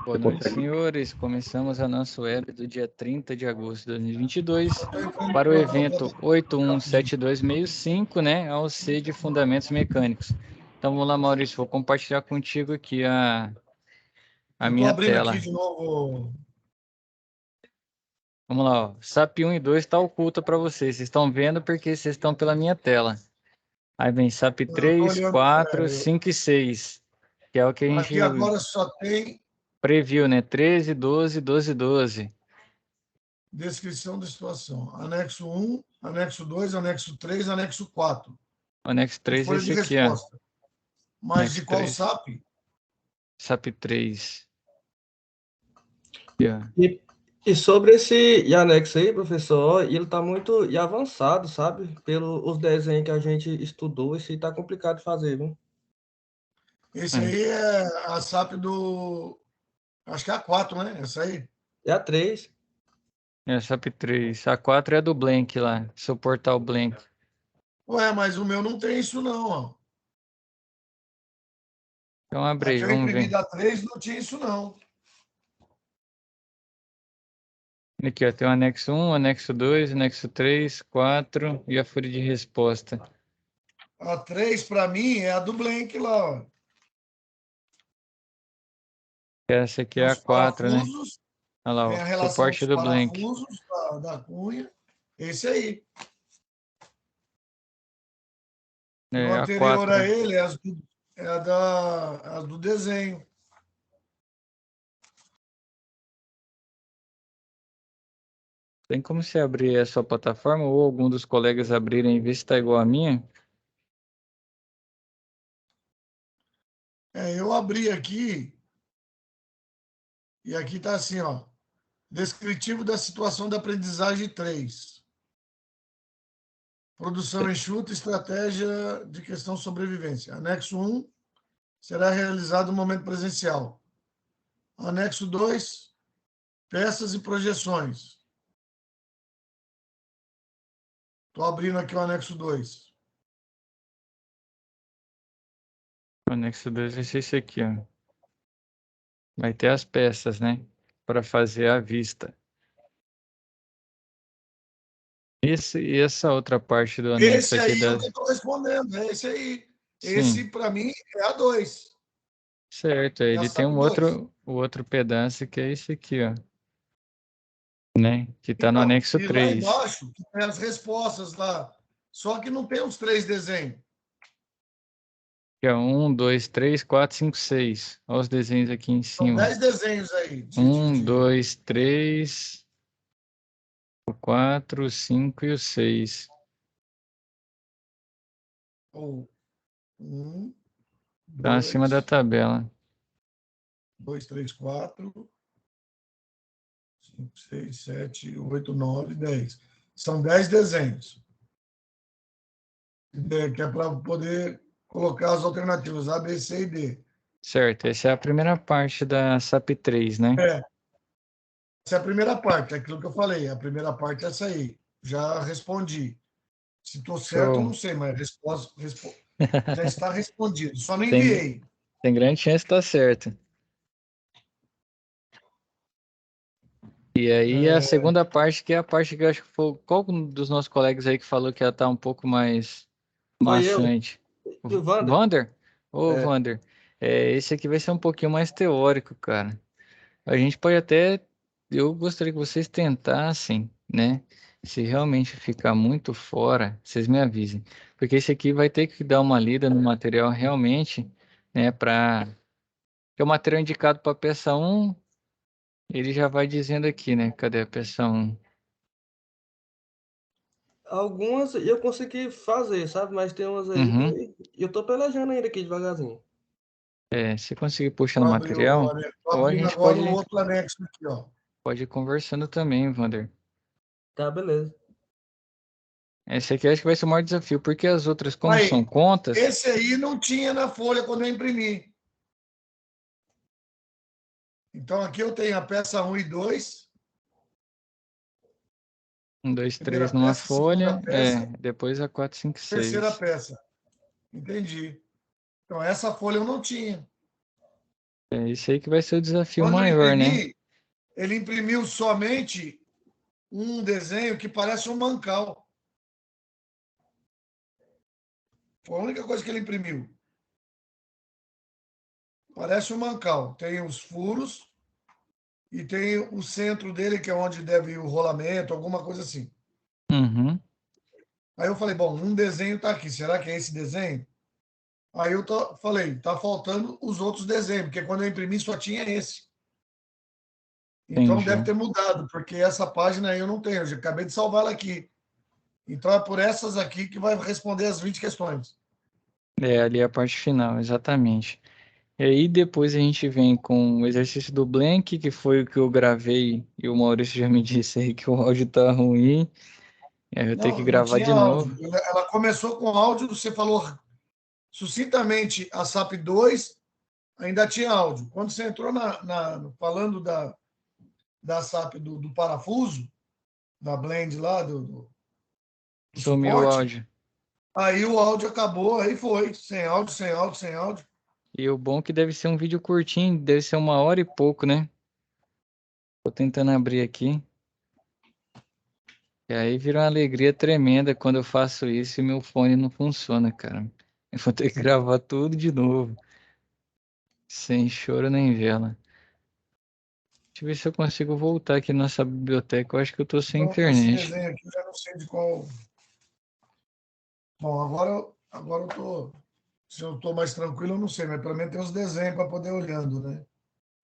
Boa noite, senhores. Começamos a nossa web do dia 30 de agosto de 2022 para o evento 817265, né, ao C de Fundamentos Mecânicos. Então, vamos lá, Maurício, vou compartilhar contigo aqui a minha tela. Aqui de novo. Vamos lá, ó. SAP 1 e 2 está oculta para vocês. Vocês estão vendo porque vocês estão pela minha tela. Aí vem SAP 3, 4, 5 e 6, que é o que a gente aqui agora só tem previu, né? 13, 12, 12, 12. Descrição da situação. Anexo 1, anexo 2, anexo 3, anexo 4. Anexo 3 é esse aqui, resposta. ó. Mas anexo de qual 3. SAP? SAP 3. Yeah. E sobre esse anexo aí, professor, ele está muito avançado, sabe? Pelos desenhos que a gente estudou, esse está complicado de fazer, viu? Esse aí é a SAP do... Acho que é a 4, né? Essa aí. É a 3. É a SAP 3. A 4 é a do Blank lá. Suportar o Blank. Ué, mas o meu não tem isso não, ó. Então abre aí, vamos ver. Da 3 não tinha isso não. Aqui, ó, tem o anexo 1, anexo 2, anexo 3, 4 e a folha de resposta. A 3, para mim, é a do Blank lá, ó. Essa aqui é a 4, né? Olha lá, tem a ó, relação suporte dos do Blank. parafusos da cunha. Esse aí. É, o a anterior 4. a ele é a do desenho. Tem como você abrir a sua plataforma ou algum dos colegas abrirem e ver se está igual a minha? Eu abri aqui e aqui está assim, ó. Descritivo da situação da aprendizagem 3. Produção enxuta, estratégia de questão sobrevivência. Anexo 1 será realizado no momento presencial. Anexo 2, peças e projeções. Estou abrindo aqui o anexo 2. O anexo 2 vai ser esse aqui, ó. Vai ter as peças, né? Para fazer a vista. E essa outra parte do anexo Esse aqui aí é da... o que eu estou respondendo, é esse aí. Sim. Esse, para mim, é a 2. Certo, ele tem um outro pedaço que é esse aqui, ó. Né? Que está no anexo 3. Lá embaixo, que tem as respostas lá. Só que não tem os 3 desenhos. Que é 1, 2, 3, 4, 5, 6. Olha os desenhos aqui em cima. São 10 desenhos aí. 1, 2, 3, o 4, o 5 e o 6. 1, Está acima da tabela. 2, 3, 4, 5, 6, 7, 8, 9, 10. São 10 desenhos. Que é para poder colocar as alternativas A, B, C e D. Certo, essa é a primeira parte da SAP 3, né? Essa é a primeira parte, é aquilo que eu falei. A primeira parte é essa aí. Já respondi. Se estou certo, eu não sei, mas já está respondido. Só não enviei. Tem grande chance de estar certo. E aí a segunda parte, que é a parte que eu acho que foi... Qual dos nossos colegas aí que falou que ela está um pouco mais maçante? O Wander. Wander? Ô, Wander. Esse aqui vai ser um pouquinho mais teórico, cara. A gente pode até... Eu gostaria que vocês tentassem, né? Se realmente ficar muito fora, vocês me avisem. Porque esse aqui vai ter que dar uma lida no material realmente, né? Que é o material indicado para peça 1, ele já vai dizendo aqui, né? Cadê a peça 1? Algumas eu consegui fazer, sabe? Mas tem umas aí que eu tô pelejando ainda aqui devagarzinho. Se conseguir puxar no material, ou a gente agora o outro anexo aqui, ó. Pode ir conversando também, Wander. Tá, beleza. Esse aqui acho que vai ser o maior desafio, porque as outras, como são contas... Esse aí não tinha na folha quando eu imprimi. Então, aqui eu tenho a peça 1 e 2. 1, 2, 3 numa folha, depois a 4, 5, 6. Terceira peça. Entendi. Então, essa folha eu não tinha. É isso aí que vai ser o desafio Quando eu maior, né? imprimi, ele imprimiu somente um desenho que parece um mancal. Foi a única coisa que ele imprimiu. Parece um mancal. Tem os furos e tem o centro dele, que é onde deve ir o rolamento, alguma coisa assim. Uhum. Aí eu falei, bom, um desenho está aqui. Será que é esse desenho? Aí eu falei, tá faltando os outros desenhos, porque quando eu imprimi só tinha esse. Então deve Entendi. ter mudado, porque essa página aí eu não tenho. Eu já acabei de salvá-la aqui. Então é por essas aqui que vai responder as 20 questões. É, ali é a parte final, exatamente. E aí depois a gente vem com o exercício do Blank, que foi o que eu gravei, e o Maurício já me disse aí que o áudio tá ruim. Aí eu tenho que Não, não gravar tinha de áudio. novo. Ela começou com áudio, você falou sucintamente a SAP 2, ainda tinha áudio. Quando você entrou falando da SAP do parafuso, da blend lá, do Sumiu o suporte, áudio. aí o áudio acabou, aí foi, sem áudio, sem áudio, sem áudio. E o bom é que deve ser um vídeo curtinho, deve ser 1 hora e pouco, né? Tô tentando abrir aqui. E aí vira uma alegria tremenda quando eu faço isso e meu fone não funciona, cara. Eu vou ter que gravar tudo de novo, sem choro nem vela. Deixa eu ver se eu consigo voltar aqui na nossa biblioteca. Eu acho que eu tô sem Então, esse internet. desenho aqui eu já não sei de qual. Bom, agora eu tô. Se eu estou mais tranquilo, eu não sei, mas pelo menos tem os desenhos para poder ir olhando, né?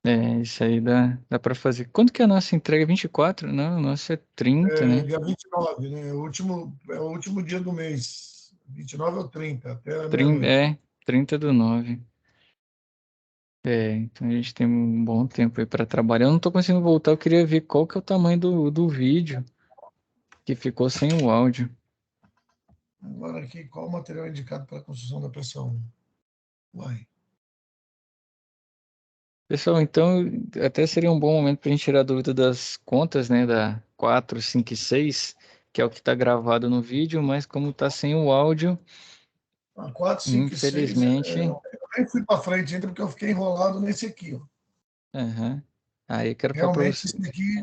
É, isso aí dá pra fazer. Quando que é a nossa entrega? 24? Não, a nossa é 30, É né? dia 29, né? É o último dia do mês. 29 ou 30, até 30, meia-noite. 30/9. É, então a gente tem um bom tempo aí pra trabalhar. Eu não tô conseguindo voltar, eu queria ver qual que é o tamanho do vídeo que ficou sem o áudio. Agora aqui, qual o material indicado para a construção da pressão? Uai. Pessoal, então até seria um bom momento para a gente tirar a dúvida das contas, né, da 4, 5 e 6, que é o que está gravado no vídeo, mas como está sem o áudio, A 4, 5 e 6, infelizmente, eu nem fui para frente ainda porque eu fiquei enrolado nesse aqui. Ó. aham. Aí eu quero falar para Realmente, você, esse aqui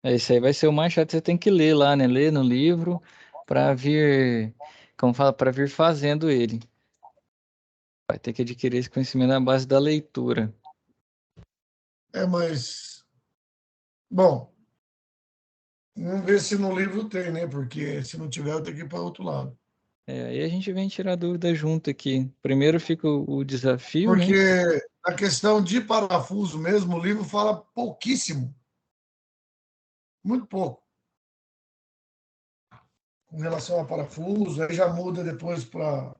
esse aí vai ser o mais chato, você tem que ler lá, né, ler no livro para vir, como fala, para vir fazendo ele. Vai ter que adquirir esse conhecimento na base da leitura. é mais. Bom, vamos ver se no livro tem, né? Porque se não tiver, eu tenho que ir para outro lado. É, aí a gente vem tirar dúvida junto aqui. Primeiro fica o desafio, Porque né? a questão de parafuso mesmo, o livro fala pouquíssimo, muito pouco, com relação a parafuso, aí já muda depois para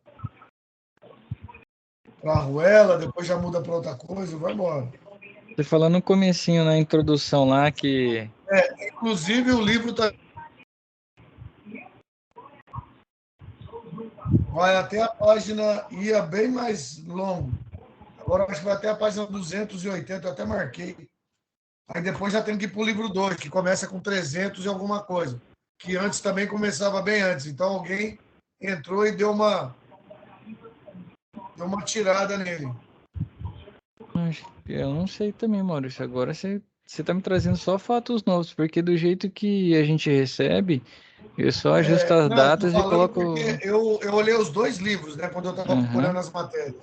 arruela, depois já muda para outra coisa, vai embora. Você falou no comecinho, na introdução lá, que Inclusive, o livro vai até a página, ia bem mais longo. Agora acho que vai até a página 280, eu até marquei. Aí depois já tem que ir para o livro 2, que começa com 300 e alguma coisa. Que antes também começava bem antes. Então alguém entrou e deu uma tirada nele. eu não sei também, Maurício. Agora você tá me trazendo só fatos novos, porque do jeito que a gente recebe, eu só ajusto as Não, eu estou datas e falando porque coloco. eu olhei os dois livros, né, quando eu estava Aham. procurando as matérias.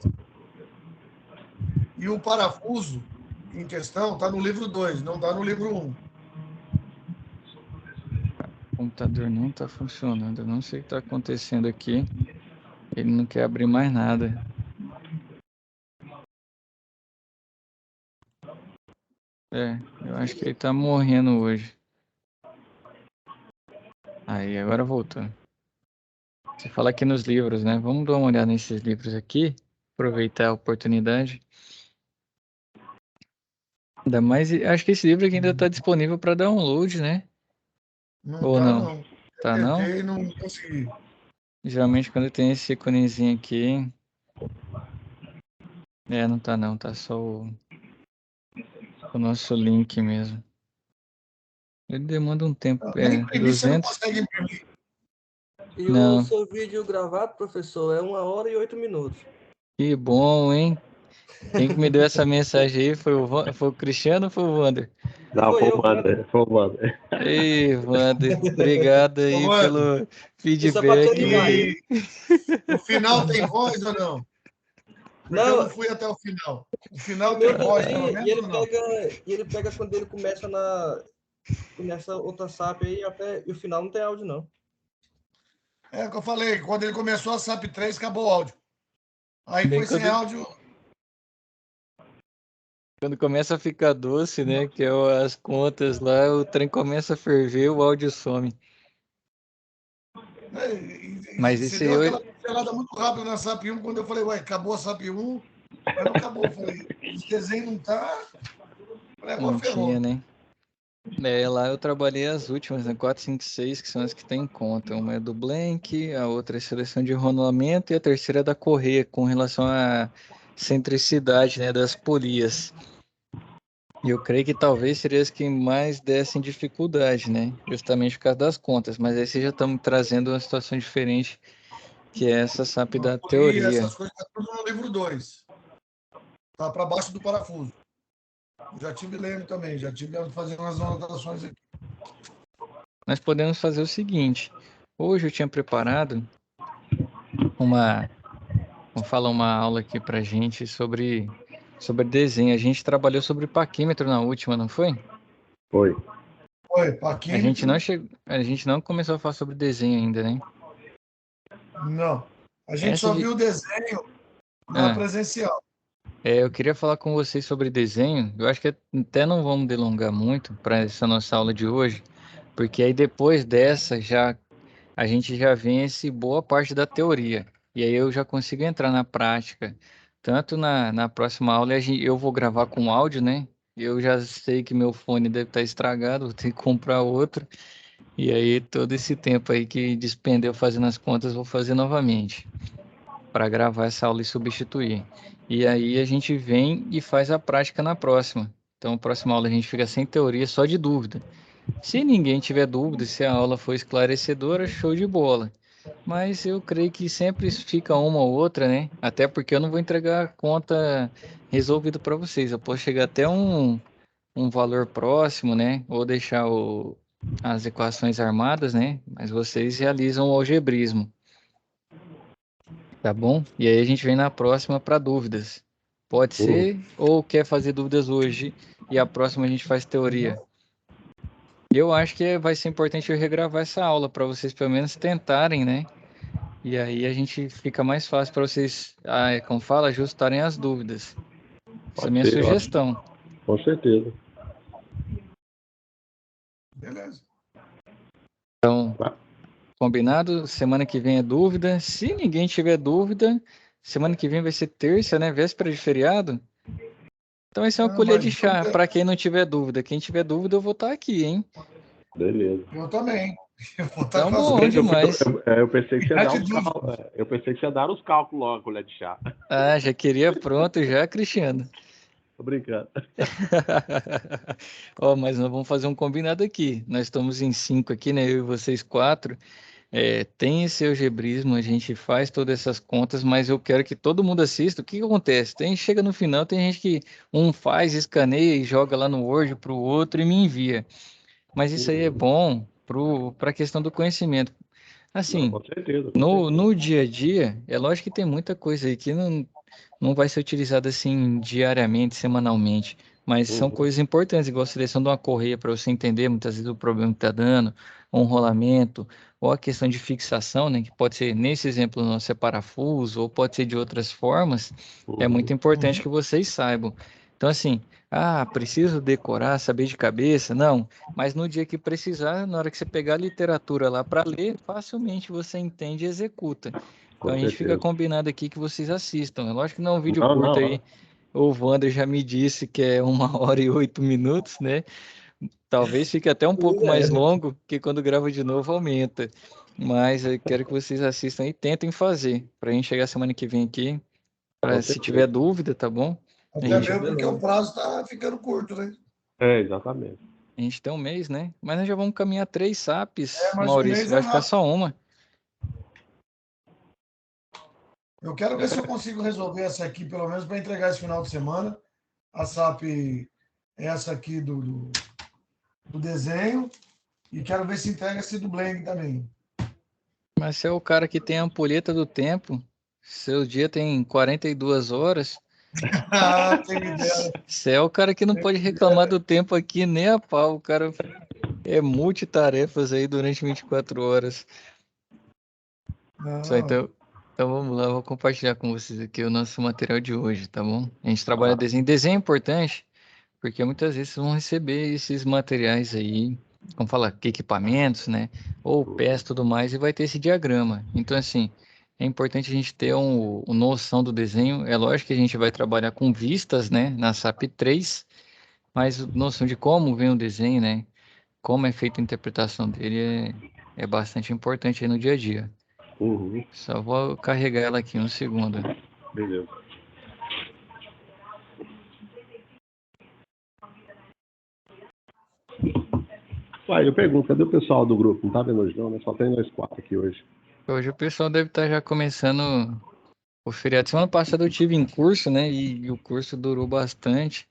E o parafuso em questão está no livro 2, não está no livro 1. O computador não tá funcionando. Eu não sei o que tá acontecendo aqui. Ele não quer abrir mais nada. É, eu acho que ele tá morrendo hoje. Aí, agora voltou. Você fala aqui nos livros, né? Vamos dar uma olhada nesses livros aqui. Aproveitar a oportunidade. Ainda mais, acho que esse livro aqui ainda está disponível para download, né? Não Ou está, não? não. Eu Tá não? tentei e não consegui. Geralmente quando tem esse íconezinho aqui, não tá não, tá só o nosso link mesmo. Ele demanda um tempo, Nem imprimir, você não 200. consegue imprimir. E o Não. seu vídeo gravado, professor, é 1h e 8 minutos. Que bom, hein? Quem que me deu essa mensagem aí foi o Cristiano ou foi o Wander? Não, Foi foi eu, o Wander, foi o Wander. Ei, Wander, obrigado Ô, aí mano, pelo Isso é pra te feedback animar, aí. e no final tem voz ou não? Porque eu Não, não fui até o final. O o final meu tem voz, pelo também, menos, ou não? e ele pega quando ele começa nessa outra SAP aí, até e o final não tem áudio, não. É o que eu falei, quando ele começou a SAP 3, acabou o áudio. Aí Bem foi sem áudio. quando começa a ficar doce, né? Que é as contas lá, o trem começa a ferver, o áudio some. Né? Mas Você esse deu eu. aquela pincelada muito rápida na SAP 1, quando eu falei, ué, acabou a SAP 1, mas não acabou. Eu falei, esse desenho não tá. O negócio Não tinha, ferrou. né? Lá eu trabalhei as últimas, né? 4, 5, 6, que são as que tem em conta. Uma é do Blank, a outra é seleção de rolamento e a terceira é da Correia, com relação à centricidade, né, das polias. E eu creio que talvez seria as que mais dessem dificuldade, né? Justamente por causa das contas. Mas aí vocês já estamos trazendo uma situação diferente, que é essa SAP da E teoria. essas coisas tá tudo no livro 2. Tá para baixo do parafuso. Já tive lendo também, já tive fazendo umas anotações aqui. Nós podemos fazer o seguinte. Hoje eu tinha preparado uma, vamos falar uma aula aqui pra gente sobre desenho. A gente trabalhou sobre paquímetro na última, não foi? Foi. Foi, A gente não começou a falar sobre desenho ainda, né? Não. A gente Essa só de viu o desenho na ah, presencial. eu queria falar com vocês sobre desenho. Eu acho que até não vamos delongar muito para essa nossa aula de hoje, porque aí depois dessa já a gente já vence boa parte da teoria. E aí eu já consigo entrar na prática. Tanto na próxima aula eu vou gravar com áudio, né? Eu já sei que meu fone deve estar estragado, vou ter que comprar outro. E aí todo esse tempo aí que despendeu fazendo as contas, vou fazer novamente para gravar essa aula e substituir. E aí a gente vem e faz a prática na próxima. Então, na próxima aula a gente fica sem teoria, só de dúvida. Se ninguém tiver dúvida, se a aula for esclarecedora, show de bola. Mas eu creio que sempre fica uma ou outra, né? Até porque eu não vou entregar a conta resolvida para vocês. Eu posso chegar até um valor próximo, né? Ou deixar as equações armadas, né? Mas vocês realizam o algebrismo, tá bom? E aí a gente vem na próxima para dúvidas. Pode ser, ou quer fazer dúvidas hoje e a próxima a gente faz teoria. Eu acho que vai ser importante eu regravar essa aula para vocês pelo menos tentarem, né? E aí a gente fica mais fácil para vocês, como fala, ajustarem as dúvidas. Essa é a minha Pode ser, sugestão. com certeza. Beleza. Então, Tá. combinado? Semana que vem é dúvida. Se ninguém tiver dúvida, semana que vem vai ser terça, né? Véspera de feriado. Então vai ser uma colher Mas de chá para quem não tiver dúvida. Quem tiver dúvida, eu vou estar aqui, hein? Beleza. eu também. Eu vou estar Então, com as bom outras. demais. Eu pensei que você ia dar De os dúvida. cálculos. Eu pensei que você ia dar os cálculos logo, colher de chá. Ah, já queria pronto já, Cristiano. Tô brincando. Ó, mas nós vamos fazer um combinado aqui. Nós estamos em 5 aqui, né? Eu e vocês 4. Tem esse algebrismo, a gente faz todas essas contas, mas eu quero que todo mundo assista. O que que acontece? Chega no final, tem gente que um faz, escaneia e joga lá no Word para o outro e me envia. Mas isso aí é bom para a questão do conhecimento. Não, Assim, com certeza, com no, certeza. no dia a dia, é lógico que tem muita coisa aí que não vai ser utilizada assim diariamente, semanalmente, mas são Uhum. coisas importantes, igual a seleção de uma correia para você entender muitas vezes o problema que está dando, ou um rolamento, ou a questão de fixação, né, que pode ser, nesse exemplo, nosso é parafuso, ou pode ser de outras formas, é muito importante que vocês saibam. Então, assim, preciso decorar, saber de cabeça? Não, mas no dia que precisar, na hora que você pegar a literatura lá para ler, facilmente você entende e executa. Então Com a gente fica certeza. combinado aqui que vocês assistam. É lógico que não é um vídeo Não, curto não. aí. O Wander já me disse que é 1h e 8 minutos, né? Talvez fique até um pouco mais longo, que quando grava de novo aumenta. Mas eu quero que vocês assistam e tentem fazer, para a gente chegar semana que vem aqui. Com Se tiver certeza. dúvida, tá bom? A Até gente, mesmo porque o prazo está ficando curto, né? Exatamente. a gente tem um mês, né? Mas nós já vamos caminhar 3 SAPs, Mas um Maurício. mês é Vai ficar rápido. só uma. Eu quero ver se eu consigo resolver essa aqui, pelo menos para entregar esse final de semana. A SAP, essa aqui do desenho. E quero ver se entrega esse do Blend também. Mas você é o cara que tem a ampulheta do tempo. Seu dia tem 42 horas. Ah, quem me dera. Você é o cara que não pode reclamar do tempo aqui nem a pau. O cara é multitarefas aí durante 24 horas. Só Não. então vamos lá, eu vou compartilhar com vocês aqui o nosso material de hoje, tá bom? A gente trabalha desenho. Desenho é importante, porque muitas vezes vocês vão receber esses materiais aí, como falar, que equipamentos, né? Ou peças e tudo mais, e vai ter esse diagrama. Então, assim, é importante a gente ter uma noção do desenho. É lógico que a gente vai trabalhar com vistas, né? Na SAP 3, mas noção de como vem o desenho, né? Como é feita a interpretação dele é bastante importante aí no dia a dia. Uhum. Só vou carregar ela aqui um segundo. Beleza. Uai, eu pergunto, cadê o pessoal do grupo? Não tá vendo hoje não, né? Só tem nós 4 aqui hoje. Hoje o pessoal deve estar já começando o feriado. Semana passada eu tive em curso, né? E o curso durou bastante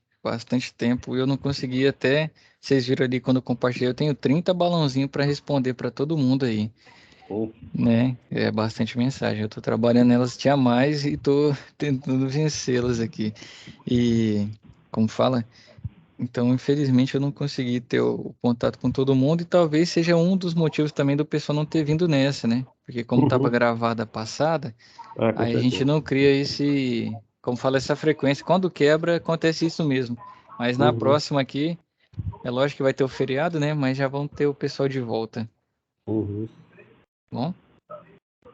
tempo. E eu não consegui até. Vocês viram ali quando eu compartilhei, eu tenho 30 balãozinhos para responder para todo mundo aí, né? É bastante mensagem. Eu tô trabalhando nelas, tinha mais e tô tentando vencê-las aqui. E, como fala? Então, infelizmente, eu não consegui ter o contato com todo mundo e talvez seja um dos motivos também do pessoal não ter vindo nessa, né? Porque como estava gravada a passada, É, com aí a gente certeza. não cria como fala, essa frequência. Quando quebra, acontece isso mesmo. Mas na próxima aqui, é lógico que vai ter o feriado, né? Mas já vão ter o pessoal de volta, Uhum. bom?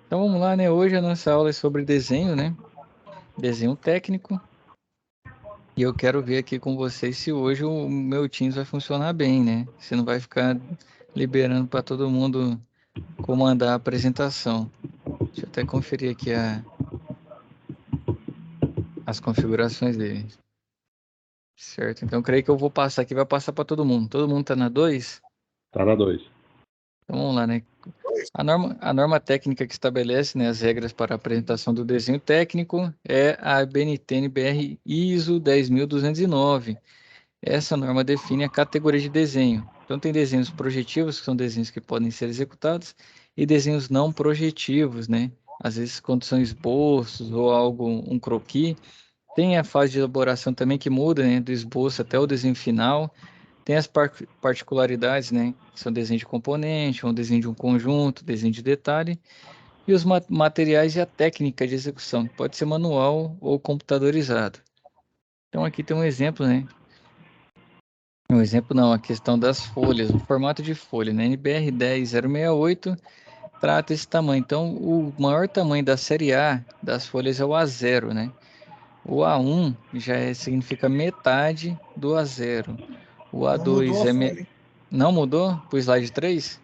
Então vamos lá, né? Hoje a nossa aula é sobre desenho, né? Desenho técnico. E eu quero ver aqui com vocês se hoje o meu Teams vai funcionar bem, né? Se não vai ficar liberando para todo mundo comandar a apresentação. Deixa eu até conferir aqui as configurações dele. Certo, então creio que eu vou passar aqui, vai passar para todo mundo. Todo mundo tá na 2? Tá na 2. Então vamos lá, né? A norma técnica que estabelece, né, as regras para a apresentação do desenho técnico é a BNT-NBR ISO 10209. Essa norma define a categoria de desenho. Então, tem desenhos projetivos, que são desenhos que podem ser executados, e desenhos não projetivos, né? Às vezes, quando são esboços ou algo, um croquis. Tem a fase de elaboração também que muda, né? Do esboço até o desenho final. Tem as particularidades, né? Que são desenho de componente, um desenho de um conjunto, desenho de detalhe. E os materiais e a técnica de execução. Pode ser manual ou computadorizado. Então, aqui tem um exemplo, né? Um exemplo não, a questão das folhas, o formato de folha, né? NBR 10068 trata esse tamanho. Então, o maior tamanho da série A das folhas é o A0, né? O A1 já significa metade do A0. O Não mudou A2 a folha, hein? Não mudou para o slide 3?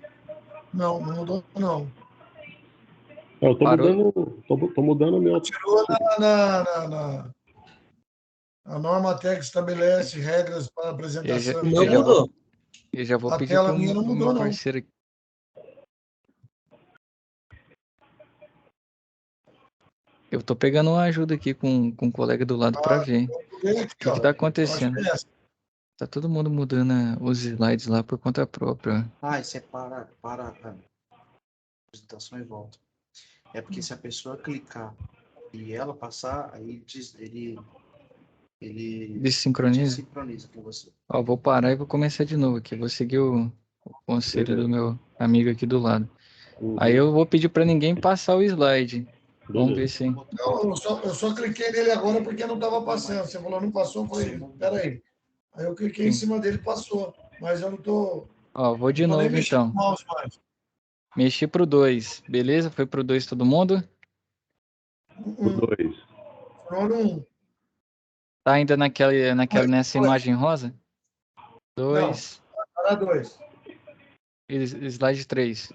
Não, não mudou, não. Eu tô Parou? mudando, tô mudando o meu. Continua a norma técnica estabelece regras para apresentação. Não mudou. Eu já vou A pedir tela para minha não o meu mudou, não. parceiro aqui. Eu tô pegando uma ajuda aqui com um colega do lado para ver o Aqui, que ó. tá Eu acho acontecendo. que é essa. Tá todo mundo mudando os slides lá por conta própria. Ah, isso é para a apresentação e volta. É porque se a pessoa clicar e ela passar, aí ele Desincroniza? desincroniza com você. Ó, vou parar e vou começar de novo aqui. Vou seguir o conselho do meu amigo aqui do lado. Aí eu vou pedir para ninguém passar o slide. Vamos ver se... Não, eu só cliquei nele agora porque não estava passando. Você falou, não passou, eu falei, peraí. Aí eu cliquei em cima dele, passou. Mas eu não tô, Ó, vou de não tô nem novo mexendo então. no mouse mais. Mexi pro 2, beleza? Foi pro 2 todo mundo? O 2. Foi no 1. Tá ainda nessa imagem rosa? 2, Agora 2. slide 3.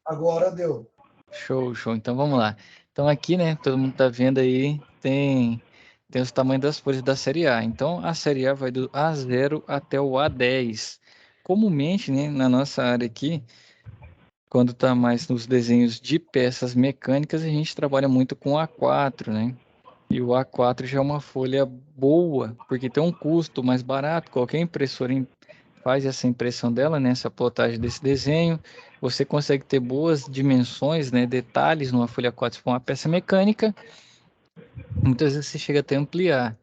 Agora deu. Show, show. Então vamos lá. Então aqui, né, todo mundo tá vendo aí, tem os tamanhos das folhas da série A. Então a série A vai do A0 até o A10. Comumente, né, na nossa área aqui, quando está mais nos desenhos de peças mecânicas, a gente trabalha muito com A4, né? E o A4 já é uma folha boa, porque tem um custo mais barato. Qualquer impressora faz essa impressão dela, né? Essa plotagem desse desenho. Você consegue ter boas dimensões, né? Detalhes numa folha A4 se for uma peça mecânica. Muitas vezes você chega até a ampliar.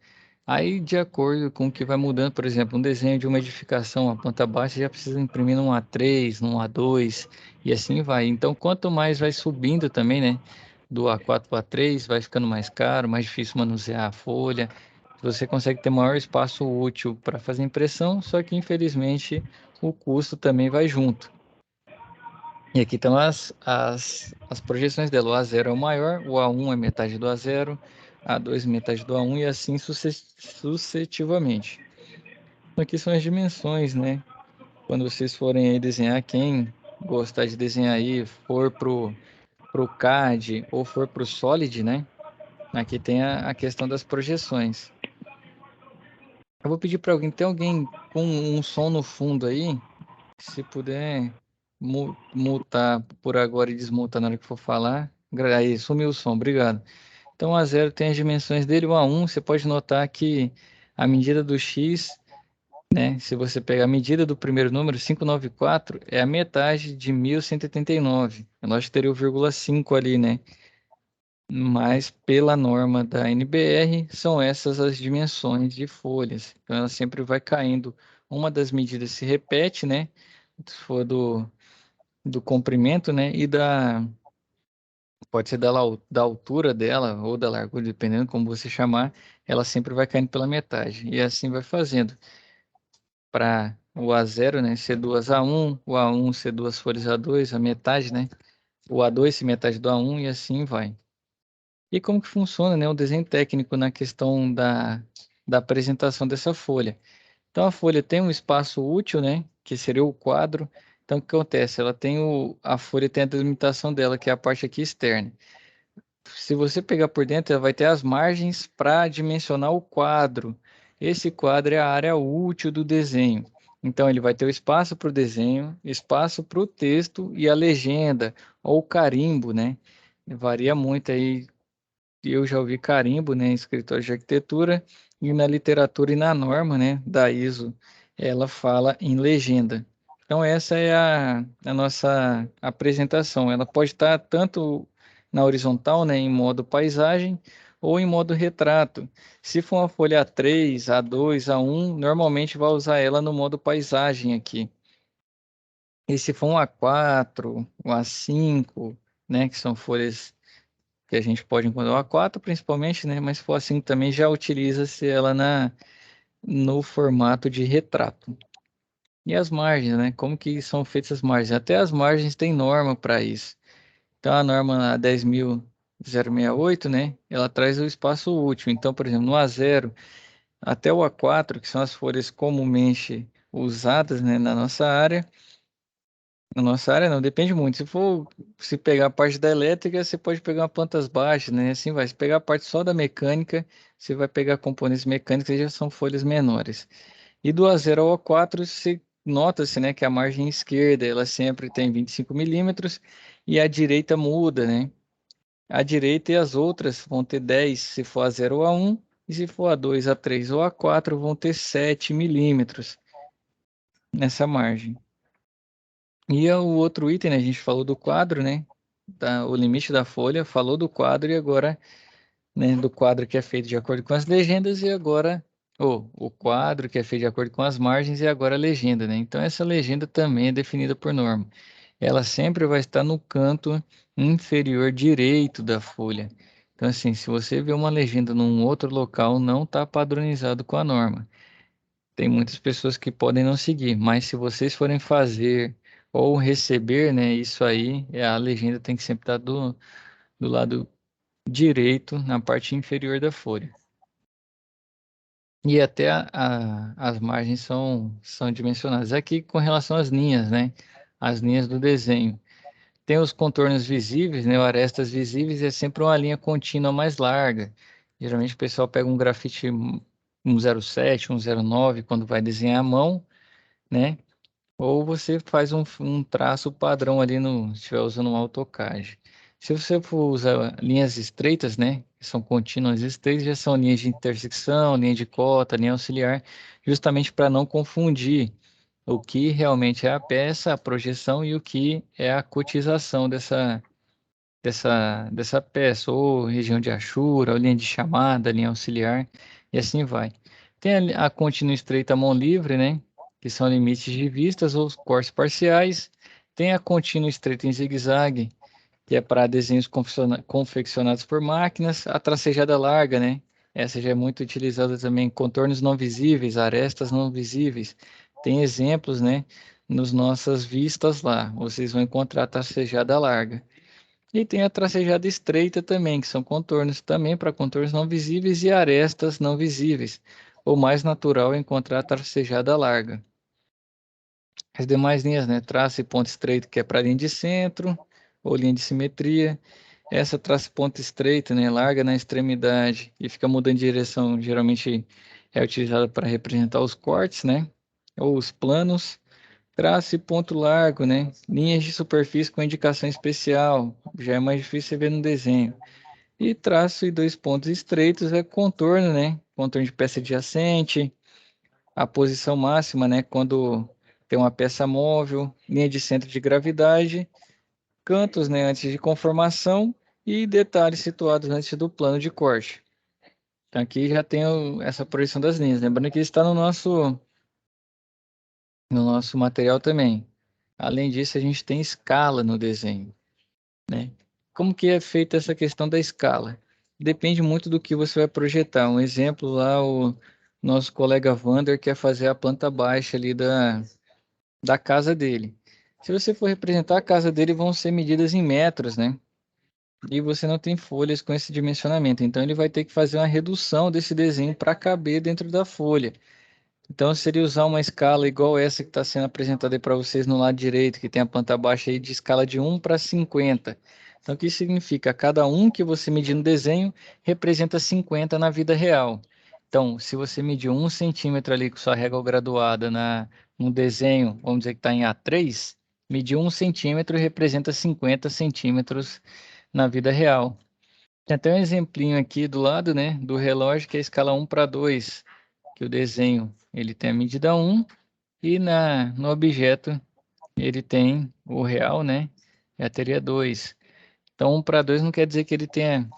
Aí, de acordo com o que vai mudando, por exemplo, um desenho de uma edificação, a planta baixa, já precisa imprimir num A3, num A2, e assim vai. Então, quanto mais vai subindo também, né? Do A4 para A3, vai ficando mais caro, mais difícil manusear a folha. Você consegue ter maior espaço útil para fazer impressão, só que, infelizmente, o custo também vai junto. E aqui estão as projeções dela. O A0 é o maior, o A1 é metade do A0, A2 metade do A1 e assim sucessivamente. Então, aqui são as dimensões, né? Quando vocês forem aí desenhar, quem gostar de desenhar aí, for pro CAD ou for pro Solid, né? Aqui tem a questão das projeções. Eu vou pedir para alguém, tem alguém com um som no fundo aí? Se puder mutar por agora e desmutar na hora que for falar. Aí, sumiu o som, obrigado. Então, o A0 tem as dimensões dele, o A1, você pode notar que a medida do X, né? Se você pegar a medida do primeiro número, 594, é a metade de 1189. Nós teria o 0,5 ali, né? Mas pela norma da NBR, são essas as dimensões de folhas. Então, ela sempre vai caindo. Uma das medidas se repete, né? Se for do comprimento, né? E pode ser da altura dela ou da largura, dependendo como você chamar, ela sempre vai caindo pela metade. E assim vai fazendo. Para o A0, né? Ser duas A1, o A1 ser duas folhas A2, a metade, né? O A2 ser metade do A1 e assim vai. E como que funciona, né? O desenho técnico na questão da apresentação dessa folha. Então a folha tem um espaço útil, né? Que seria o quadro. Então o que acontece? Ela tem a folha tem a delimitação dela, que é a parte aqui externa. Se você pegar por dentro, ela vai ter as margens para dimensionar o quadro. Esse quadro é a área útil do desenho. Então ele vai ter o espaço para o desenho, espaço para o texto e a legenda ou o carimbo, né? Varia muito aí. Eu já ouvi carimbo, né, em escritório de arquitetura, e na literatura e na norma, né, da ISO, ela fala em legenda. Então, essa é a nossa apresentação. Ela pode estar tanto na horizontal, né, em modo paisagem, ou em modo retrato. Se for uma folha A3, A2, A1, normalmente vai usar ela no modo paisagem aqui. E se for um A4, um A5, né, que são folhas que a gente pode encontrar o A4 principalmente, né? Mas se for assim também já utiliza-se ela no formato de retrato. E as margens, né? Como que são feitas as margens? Até as margens tem norma para isso. Então a norma 10.068, né? Ela traz o espaço útil. Então, por exemplo, no A0 até o A4, que são as folhas comumente usadas, né, na nossa área não, depende muito. Se pegar a parte da elétrica, você pode pegar plantas baixas, né? Assim vai. Se pegar a parte só da mecânica, você vai pegar componentes mecânicos que já são folhas menores. E do A0 ao A4, nota-se, né, que a margem esquerda, ela sempre tem 25 milímetros e a direita muda, né? A direita e as outras vão ter 10 se for A0 ou A1, e se for A2, A3 ou A4, vão ter 7 milímetros nessa margem. E o outro item, né? A gente falou do quadro, né? O limite da folha, falou do quadro e agora, né? Do quadro que é feito de acordo com as legendas e agora, o quadro que é feito de acordo com as margens e agora a legenda, né? Então essa legenda também é definida por norma. Ela sempre vai estar no canto inferior direito da folha. Então assim, se você vê uma legenda num outro local, não está padronizado com a norma. Tem muitas pessoas que podem não seguir, mas se vocês forem fazer ou receber, né, isso aí, a legenda tem que sempre estar do lado direito, na parte inferior da folha. E até as margens são dimensionadas. Aqui com relação às linhas, né, as linhas do desenho. Tem os contornos visíveis, né, arestas visíveis, é sempre uma linha contínua mais larga. Geralmente o pessoal pega um grafite 107, 109, quando vai desenhar à mão, né? ou você faz um traço padrão ali se estiver usando um AutoCAD. Se você for usar linhas estreitas, né, que são contínuas estreitas, já são linhas de intersecção, linha de cota, linha auxiliar, justamente para não confundir o que realmente é a peça, a projeção e o que é a cotização dessa peça, ou região de achura, ou linha de chamada, linha auxiliar, e assim vai. Tem a contínua estreita mão livre, né? Que são limites de vistas ou cortes parciais. Tem a contínua estreita em zigue-zague, que é para desenhos confeccionados por máquinas. A tracejada larga, né? Essa já é muito utilizada também em contornos não visíveis, arestas não visíveis. Tem exemplos, né? Nos nossas vistas lá. Vocês vão encontrar a tracejada larga. E tem a tracejada estreita também, que são contornos também para contornos não visíveis e arestas não visíveis. O mais natural é encontrar a tracejada larga. As demais linhas, né? Traço e ponto estreito, que é para linha de centro, ou linha de simetria. Essa traço e ponto estreito, né? Larga na extremidade e fica mudando de direção, geralmente é utilizada para representar os cortes, né? Ou os planos. Traço e ponto largo, né? Linhas de superfície com indicação especial, já é mais difícil você ver no desenho. E traço e dois pontos estreitos é contorno, né? Contorno de peça adjacente, a posição máxima, né? Quando tem uma peça móvel, linha de centro de gravidade, cantos, né? Antes de conformação e detalhes situados antes do plano de corte. Então aqui já tem essa projeção das linhas. Lembrando que está no nosso material também. Além disso, a gente tem escala no desenho, né? Como que é feita essa questão da escala? Depende muito do que você vai projetar. Um exemplo lá, o nosso colega Vander quer fazer a planta baixa ali da casa dele. Se você for representar a casa dele, vão ser medidas em metros, né? E você não tem folhas com esse dimensionamento. Então, ele vai ter que fazer uma redução desse desenho para caber dentro da folha. Então, seria usar uma escala igual essa que está sendo apresentada para vocês no lado direito, que tem a planta baixa aí de escala de 1 para 50. Então, o que significa? Cada um que você medir no desenho representa 50 na vida real. Então, se você medir 1 centímetro ali com sua régua graduada no desenho, vamos dizer que está em A3, medir 1 centímetro representa 50 centímetros na vida real. Tem até um exemplinho aqui do lado, né, do relógio, que é a escala 1 para 2, que o desenho ele tem a medida 1 e no objeto ele tem o real, né? Já teria 2. Então 1 para 2 não quer dizer que ele tenha,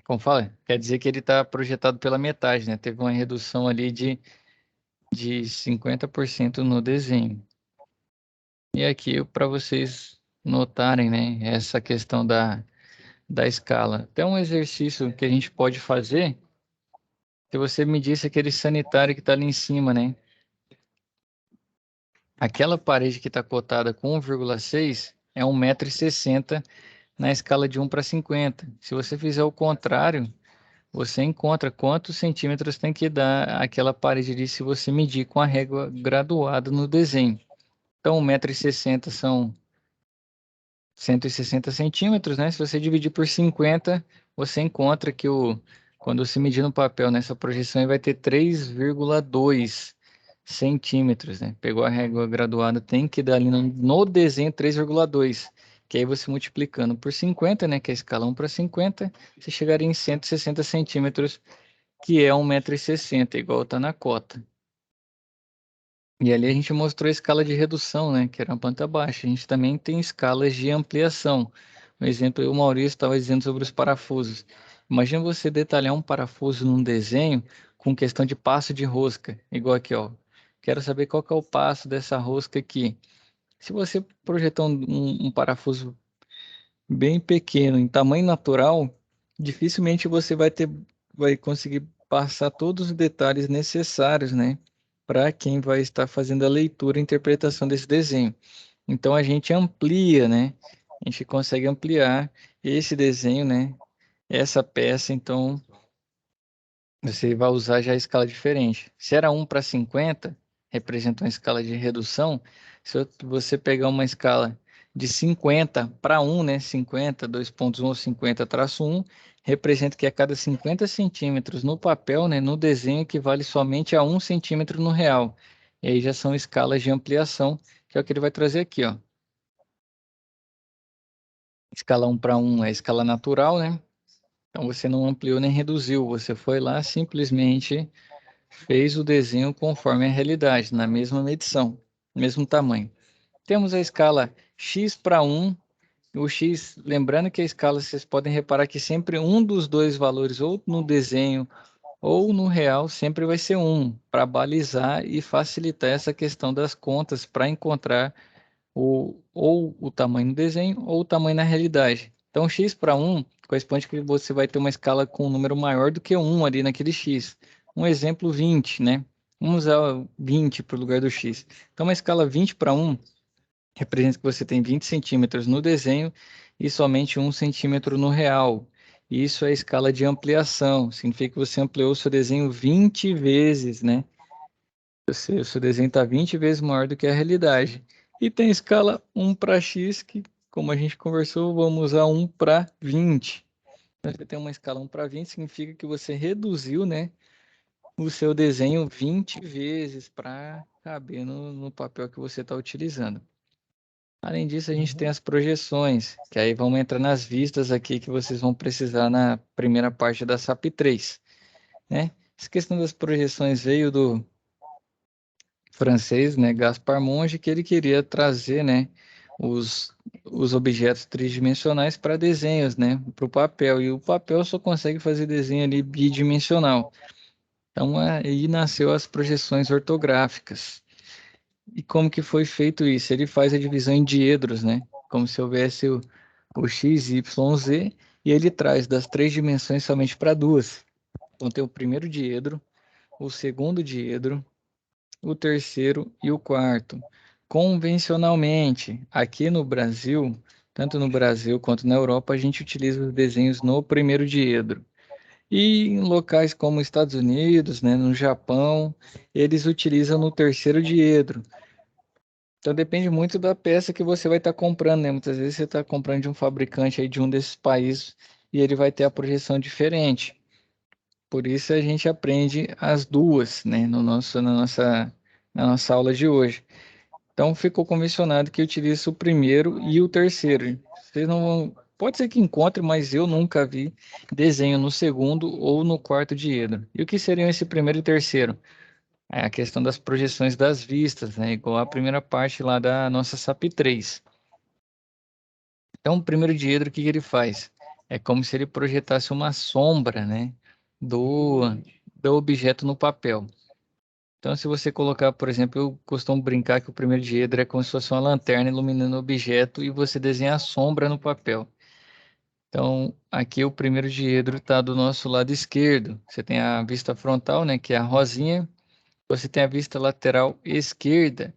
como fala? Quer dizer que ele está projetado pela metade, né? Teve uma redução ali de 50% no desenho. E aqui para vocês notarem, né? Essa questão da escala. Até um exercício que a gente pode fazer, se você medisse aquele sanitário que está ali em cima, né? Aquela parede que está cotada com 1,6 é 1,60 m na escala de 1 para 50. Se você fizer o contrário, você encontra quantos centímetros tem que dar aquela parede ali se você medir com a régua graduada no desenho. Então, 1,60 m são 160 centímetros, né? Se você dividir por 50, você encontra que quando você medir no papel nessa projeção, ele vai ter 3,2 centímetros, né? Pegou a régua graduada, tem que dar ali no desenho 3,2, que aí você multiplicando por 50, né? Que é a escala 1 para 50, você chegaria em 160 centímetros, que é 1,60 m, igual está na cota. E ali a gente mostrou a escala de redução, né? Que era uma planta baixa. A gente também tem escalas de ampliação. Um exemplo, o Maurício estava dizendo sobre os parafusos. Imagina você detalhar um parafuso num desenho com questão de passo de rosca, igual aqui, ó. Quero saber qual que é o passo dessa rosca aqui. Se você projetar um parafuso bem pequeno, em tamanho natural, dificilmente você vai conseguir passar todos os detalhes necessários, né, para quem vai estar fazendo a leitura e interpretação desse desenho. Então a gente amplia, né? A gente consegue ampliar esse desenho, né? Essa peça, então você vai usar já a escala diferente. Se era 1 para 50, representa uma escala de redução. Se você pegar uma escala de 50 para 1, né? 50, 2.1 ou 50-1, representa que a cada 50 centímetros no papel, né? No desenho, equivale somente a 1 centímetro no real. E aí já são escalas de ampliação, que é o que ele vai trazer aqui, ó. Escala 1 para 1 é escala natural, né? Então você não ampliou nem reduziu, você foi lá simplesmente fez o desenho conforme a realidade, na mesma medição, mesmo tamanho. Temos a escala x para 1. O x, lembrando que a escala, vocês podem reparar que sempre um dos dois valores, ou no desenho ou no real, sempre vai ser 1, para balizar e facilitar essa questão das contas, para encontrar ou o tamanho no desenho ou o tamanho na realidade. Então, x para 1 corresponde que você vai ter uma escala com um número maior do que 1 ali naquele x. Um exemplo, 20, né? Vamos usar 20 para o lugar do x. Então, uma escala 20 para 1 representa que você tem 20 centímetros no desenho e somente 1 centímetro no real. Isso é a escala de ampliação. Significa que você ampliou o seu desenho 20 vezes, né? O seu desenho está 20 vezes maior do que a realidade. E tem escala 1 para x, que, como a gente conversou, vamos usar 1 para 20. Então, você tem uma escala 1 para 20, significa que você reduziu, né, o seu desenho 20 vezes para caber no papel que você está utilizando. Além disso, a gente tem as projeções, que aí vamos entrar nas vistas aqui que vocês vão precisar na primeira parte da SAP 3, né? Essa questão das projeções veio do francês, né, Gaspar Monge, que ele queria trazer, né, os objetos tridimensionais para desenhos, né, para o papel, e o papel só consegue fazer desenho ali bidimensional. Então, aí nasceu as projeções ortográficas. E como que foi feito isso? Ele faz a divisão em diedros, né, como se houvesse o x, y, z, e ele traz das 3 dimensões somente para 2. Então, tem o primeiro diedro, o segundo diedro, o terceiro e o quarto. Convencionalmente, aqui no Brasil, tanto no Brasil quanto na Europa, a gente utiliza os desenhos no primeiro diedro. E em locais como Estados Unidos, né, no Japão, eles utilizam no terceiro diedro. Então depende muito da peça que você vai estar comprando, né? Muitas vezes você está comprando de um fabricante aí de um desses países e ele vai ter a projeção diferente. Por isso a gente aprende as duas, né, na nossa aula de hoje. Então ficou convencionado que utiliza o primeiro e o terceiro. Vocês não vão, pode ser que encontre, mas eu nunca vi desenho no segundo ou no quarto diedro. E o que seriam esse primeiro e terceiro? É a questão das projeções das vistas, né, igual a primeira parte lá da nossa SAP 3. Então, o primeiro diedro, o que ele faz? É como se ele projetasse uma sombra, né, do objeto no papel. Então, se você colocar, por exemplo, eu costumo brincar que o primeiro diedro é como se fosse uma lanterna iluminando o objeto e você desenha a sombra no papel. Então, aqui o primeiro diedro está do nosso lado esquerdo. Você tem a vista frontal, né, que é a rosinha. Você tem a vista lateral esquerda.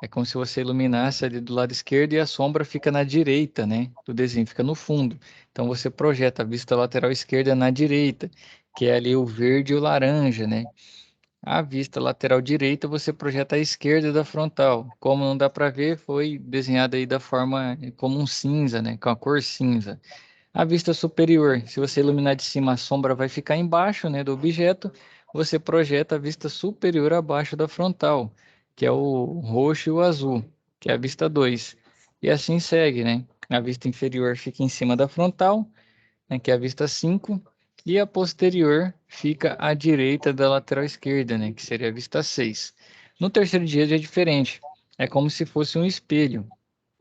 É como se você iluminasse ali do lado esquerdo e a sombra fica na direita, né, do desenho, fica no fundo. Então, você projeta a vista lateral esquerda na direita, que é ali o verde e o laranja, né? A vista lateral direita você projeta à esquerda da frontal. Como não dá para ver, foi desenhada aí da forma como um cinza, né? Com a cor cinza. A vista superior, se você iluminar de cima, a sombra vai ficar embaixo, né, do objeto. Você projeta a vista superior abaixo da frontal, que é o roxo e o azul, que é a vista 2. E assim segue, né? A vista inferior fica em cima da frontal, né, que é a vista 5, e a posterior fica à direita da lateral esquerda, né, que seria a vista 6. No terceiro dia já é diferente, é como se fosse um espelho.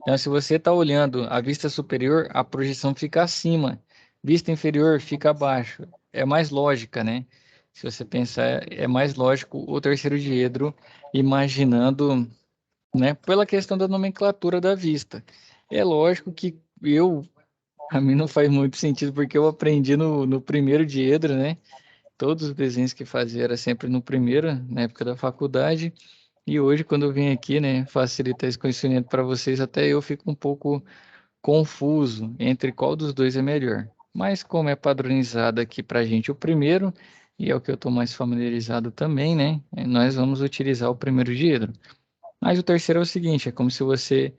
Então, se você está olhando a vista superior, a projeção fica acima, vista inferior fica abaixo. É mais lógica, né? Se você pensar, é mais lógico o terceiro diedro imaginando, né, pela questão da nomenclatura da vista. É lógico que a mim não faz muito sentido, porque eu aprendi no primeiro diedro, né? Todos os desenhos que fazia era sempre no primeiro, na época da faculdade. E hoje, quando eu vim aqui, né, facilitar esse conhecimento para vocês, até eu fico um pouco confuso entre qual dos dois é melhor. Mas como é padronizado aqui para a gente o primeiro, e é o que eu estou mais familiarizado também, né? Nós vamos utilizar o primeiro diedro. Mas o terceiro é o seguinte, é como se você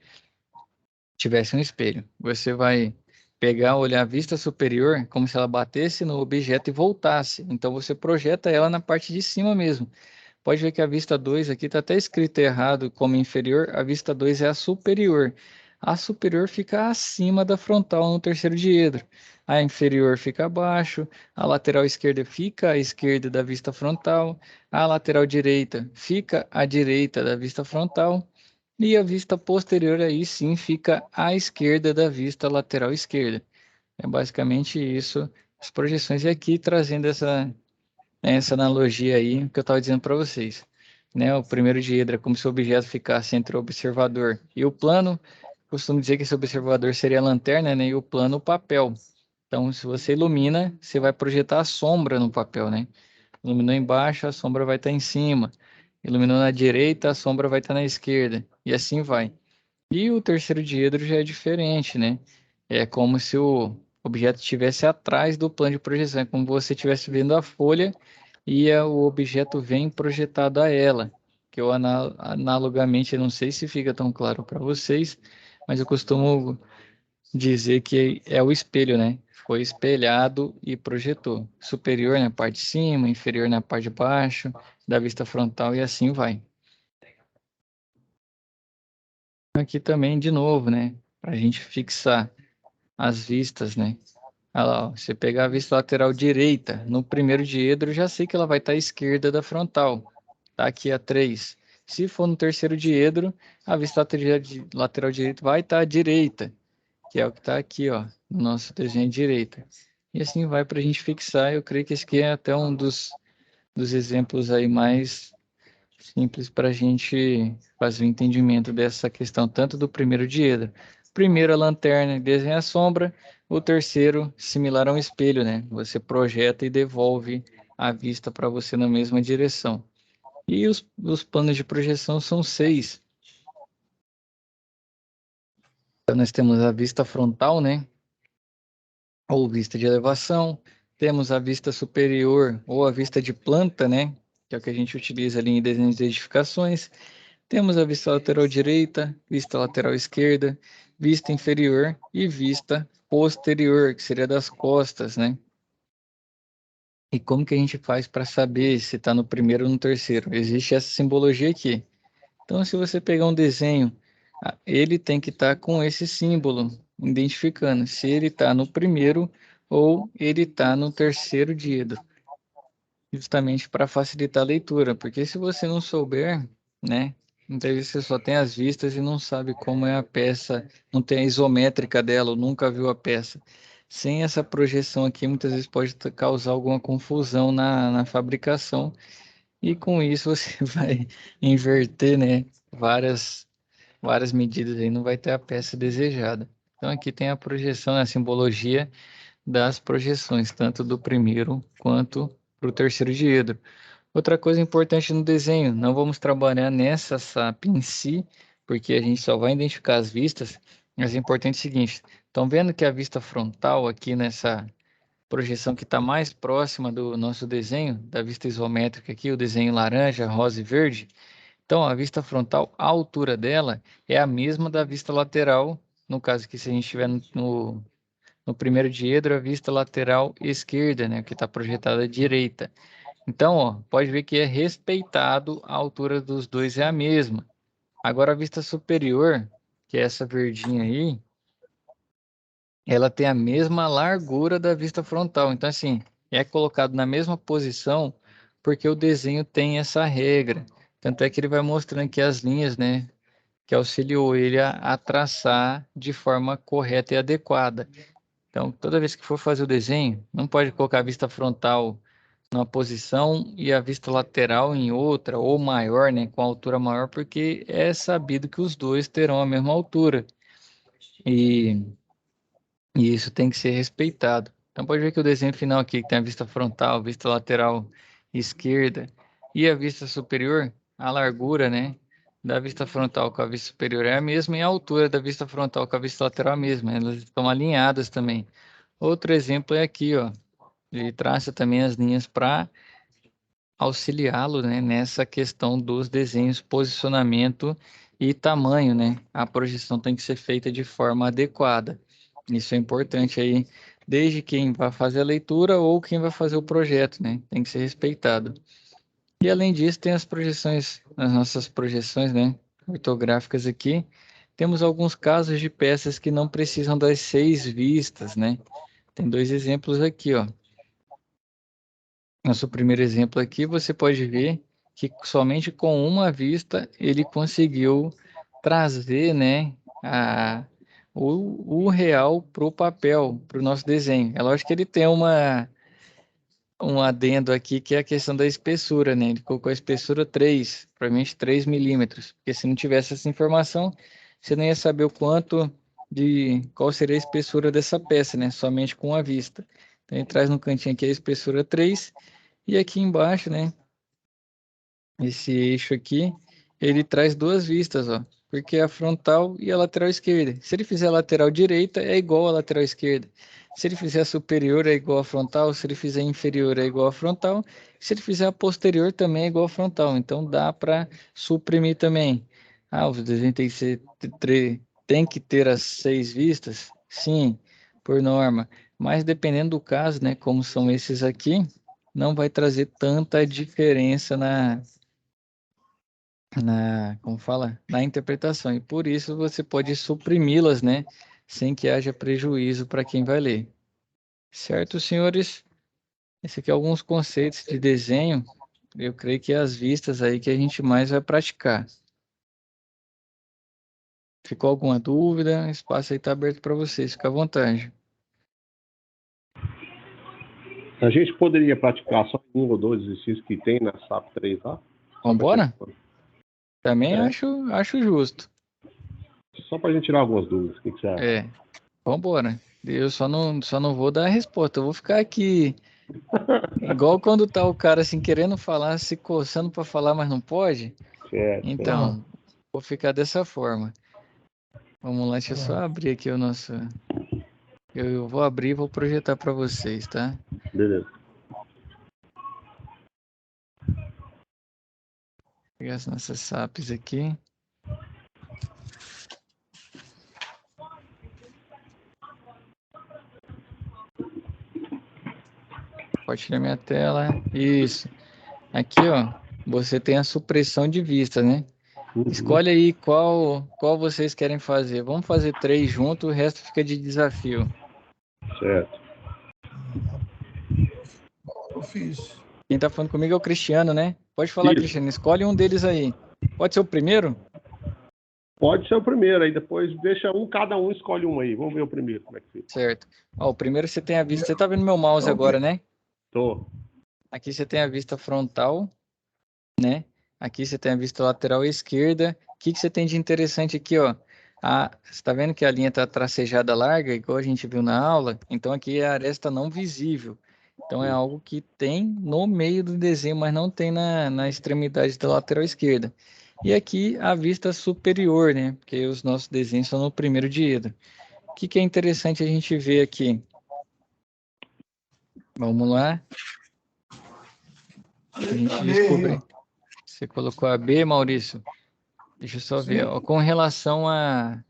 tivesse um espelho. Você vai pegar, olhar a vista superior, como se ela batesse no objeto e voltasse. Então você projeta ela na parte de cima mesmo. Pode ver que a vista 2 aqui está até escrito errado como inferior, a vista 2 é a superior. A superior fica acima da frontal no terceiro diedro. A inferior fica abaixo, a lateral esquerda fica à esquerda da vista frontal, a lateral direita fica à direita da vista frontal, e a vista posterior aí sim fica à esquerda da vista lateral esquerda. É basicamente isso, as projeções. E aqui trazendo essa analogia aí que eu estava dizendo para vocês. Né? O primeiro diedro é como se o objeto ficasse entre o observador e o plano. Costumo dizer que esse observador seria a lanterna, né? E o plano o papel. Então, se você ilumina, você vai projetar a sombra no papel, né? Iluminou embaixo, a sombra vai estar em cima. Iluminou na direita, a sombra vai estar na esquerda. E assim vai. E o terceiro diedro já é diferente, né? É como se o objeto estivesse atrás do plano de projeção. É como se você estivesse vendo a folha e o objeto vem projetado a ela. Que eu analogamente, eu não sei se fica tão claro para vocês, mas eu costumo dizer que é o espelho, né? Foi espelhado e projetou. Superior na parte de cima, inferior na parte de baixo, da vista frontal e assim vai. Aqui também, de novo, né? Para a gente fixar as vistas, né? Olha lá, ó, você pegar a vista lateral direita, no primeiro diedro, já sei que ela vai estar à esquerda da frontal. Tá aqui a 3. Se for no terceiro diedro, a vista lateral direita vai estar à direita, que é o que está aqui, ó, no nosso desenho de direita. E assim vai para a gente fixar. Eu creio que esse aqui é até um dos exemplos aí mais simples para a gente fazer o entendimento dessa questão, tanto do primeiro diedro. Primeiro a lanterna desenha a sombra, o terceiro similar a um espelho, né? Você projeta e devolve a vista para você na mesma direção. E os planos de projeção são 6. Então nós temos a vista frontal, né? Ou vista de elevação. Temos a vista superior ou a vista de planta, né? Que é o que a gente utiliza ali em desenhos de edificações. Temos a vista lateral direita, vista lateral esquerda, vista inferior e vista posterior, que seria das costas, né? E como que a gente faz para saber se está no primeiro ou no terceiro? Existe essa simbologia aqui. Então, se você pegar um desenho, ele tem que estar com esse símbolo, identificando se ele está no primeiro ou ele está no terceiro diedro, justamente para facilitar a leitura, porque se você não souber, né, muitas vezes você só tem as vistas e não sabe como é a peça, não tem a isométrica dela, ou nunca viu a peça. Sem essa projeção aqui, muitas vezes pode causar alguma confusão na fabricação, e com isso você vai inverter, né, várias medidas aí, não vai ter a peça desejada. Então aqui tem a projeção, a simbologia das projeções, tanto do primeiro quanto para o terceiro diedro. Outra coisa importante no desenho, não vamos trabalhar nessa SAP em si, porque a gente só vai identificar as vistas, mas é importante o seguinte, estão vendo que a vista frontal aqui nessa projeção que está mais próxima do nosso desenho, da vista isométrica aqui, o desenho laranja, rosa e verde, então a vista frontal, a altura dela é a mesma da vista lateral, no caso que se a gente estiver no primeiro diedro, a vista lateral esquerda, né, que está projetada à direita. Então, ó, pode ver que é respeitado, a altura dos dois é a mesma. Agora, a vista superior, que é essa verdinha aí, ela tem a mesma largura da vista frontal. Então, assim, é colocado na mesma posição porque o desenho tem essa regra. Tanto é que ele vai mostrando aqui as linhas, né, que auxiliou ele a traçar de forma correta e adequada. Então, toda vez que for fazer o desenho, não pode colocar a vista frontal numa posição e a vista lateral em outra, ou maior, né, com altura maior, porque é sabido que os dois terão a mesma altura. E, e isso tem que ser respeitado. Então, pode ver que o desenho final aqui, que tem a vista frontal, vista lateral esquerda e a vista superior, a largura, né, da vista frontal com a vista superior é a mesma e a altura da vista frontal com a vista lateral é a mesma. Elas estão alinhadas também. Outro exemplo é aqui, ó. Ele traça também as linhas para auxiliá-lo, né, nessa questão dos desenhos, posicionamento e tamanho, né? A projeção tem que ser feita de forma adequada. Isso é importante aí, desde quem vai fazer a leitura ou quem vai fazer o projeto, né? Tem que ser respeitado. E além disso, tem as projeções, as nossas projeções, né, ortográficas aqui. Temos alguns casos de peças que não precisam das 6 vistas, né? Tem 2 exemplos aqui, ó. Nosso primeiro exemplo aqui, você pode ver que somente com uma vista ele conseguiu trazer, né, o real para o papel, para o nosso desenho. É lógico que ele tem um adendo aqui que é a questão da espessura, né? Ele colocou a espessura 3, provavelmente 3 milímetros, porque se não tivesse essa informação, você não ia saber o qual seria a espessura dessa peça, né? Somente com a vista. Então ele traz no cantinho aqui a espessura 3, e aqui embaixo, né? Esse eixo aqui, ele traz 2 vistas, ó, porque é a frontal e a lateral esquerda. Se ele fizer a lateral direita, é igual à lateral esquerda. Se ele fizer a superior, é igual à frontal. Se ele fizer a inferior, é igual à frontal. Se ele fizer a posterior, também é igual à frontal. Então, dá para suprimir também. Ah, o desenho tem que ter as 6 vistas? Sim, por norma. Mas dependendo do caso, né, como são esses aqui, não vai trazer tanta diferença como fala, na interpretação. E por isso você pode suprimi-las, né, sem que haja prejuízo para quem vai ler. Certo, senhores? Esse aqui é alguns conceitos de desenho. Eu creio que é as vistas aí que a gente mais vai praticar. Ficou alguma dúvida? O espaço aí está aberto para vocês. Fica à vontade. A gente poderia praticar só um ou dois exercícios que tem na SAP 3 lá? Vamos embora? Também É. acho justo. Só para a gente tirar algumas dúvidas. O que você acha? É, vamos embora. Eu só não vou dar a resposta. Eu vou ficar aqui igual quando tá o cara assim querendo falar, se coçando para falar, mas não pode. Certo. Então, vou ficar dessa forma. Vamos lá, deixa eu só abrir aqui o nosso. Eu vou abrir e vou projetar para vocês, tá? Beleza. Vou pegar as nossas SAPs aqui. Compartilhar minha tela. Isso. Aqui, ó, você tem a supressão de vista, né? Escolhe aí qual vocês querem fazer. Vamos fazer 3 juntos, o resto fica de desafio. Certo. Eu fiz. Quem tá falando comigo é o Cristiano, né? Pode falar, Isso. Cristiano. Escolhe um deles aí. Pode ser o primeiro? Pode ser o primeiro, aí depois deixa cada um escolhe um aí. Vamos ver o primeiro, como é que fica. Certo. Ó, o primeiro você tem a vista. Você tá vendo meu mouse agora, né? Tô. Aqui você tem a vista frontal, né? Aqui você tem a vista lateral esquerda. O que você tem de interessante aqui, ó? Você tá vendo que a linha tá tracejada larga, igual a gente viu na aula? Então aqui é a aresta não visível. Então é algo que tem no meio do desenho, mas não tem na extremidade da lateral esquerda. E aqui a vista superior, né? Porque os nossos desenhos são no primeiro diedro. O que é interessante a gente ver aqui? Vamos lá. A gente descobre. Você colocou a B, Maurício? Deixa eu só ver. Ó, com relação a...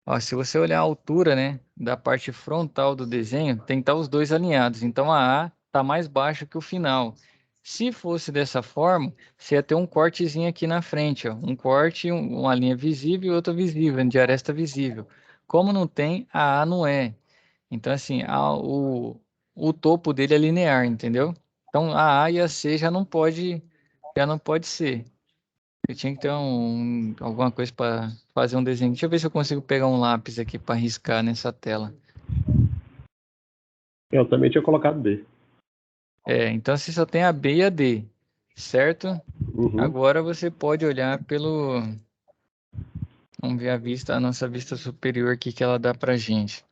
Ó, se você olhar a altura, né, da parte frontal do desenho, tem que estar os dois alinhados. Então a está mais baixo que o final. Se fosse dessa forma, você ia ter um cortezinho aqui na frente, ó. Um corte, uma linha visível e outra visível, de aresta visível. Como não tem, a A não é. Então, assim, o topo dele é linear, entendeu? Então, a A e a C já não pode ser. Eu tinha que ter alguma coisa para fazer um desenho. Deixa eu ver se eu consigo pegar um lápis aqui para riscar nessa tela. Eu também tinha colocado B. Então você só tem a B e a D, certo? Uhum. Agora você pode olhar Vamos ver a nossa vista superior aqui que ela dá pra gente.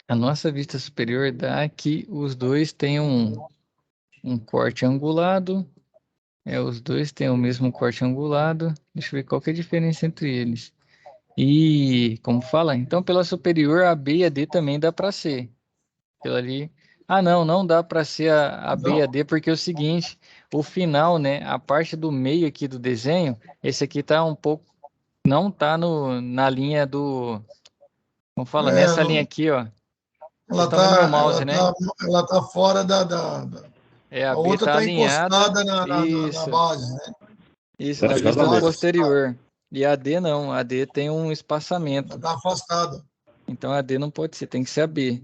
A nossa vista superior dá que os dois têm um corte angulado. Os dois têm o mesmo corte angulado. Deixa eu ver qual que é a diferença entre eles. E, como fala? Então, pela superior, a B e a D também dá para ser. Pela ali. Não dá para ser a B e a D, porque é o seguinte, o final, né? A parte do meio aqui do desenho, esse aqui tá um pouco. Não tá na linha do. Como fala? Nessa linha aqui, ó. Vocês estão vendo meu mouse, né? Ela tá fora A A B outra tá está alinhada. encostada na Isso, base, né? isso, na Os vista Exatamente. lados posterior. E a D não, a D tem um espaçamento. está afastada. Então a D não pode ser, tem que ser a B.